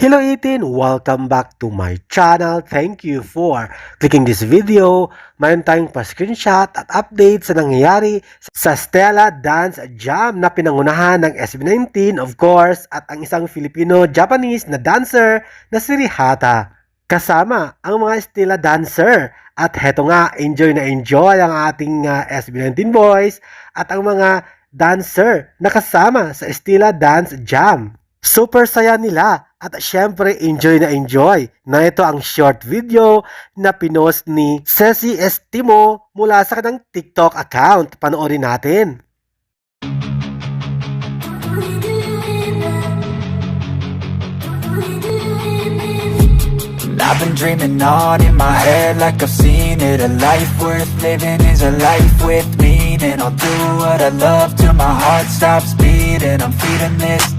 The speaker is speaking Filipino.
Hello 18! Welcome back to my channel. Thank you for clicking this video. Mayroon tayong pa-screenshot at update sa nangyayari sa Stella Dance Jam na pinangunahan ng SB19 of course at ang isang Filipino-Japanese na dancer na si Rihata. Kasama ang mga Stella dancer at heto nga, enjoy na enjoy ang ating SB19 boys at ang mga dancer na kasama sa Stella Dance Jam. Super saya nila at syempre enjoy na enjoy na ito ang short video na pinost ni Ceci Estimo mula sa kanyang TikTok account. Panoorin natin. I've been dreaming on in my head like I've seen it. A life worth living is a life with meaning. I'll do what I love till my heart stops beating. I'm feeding this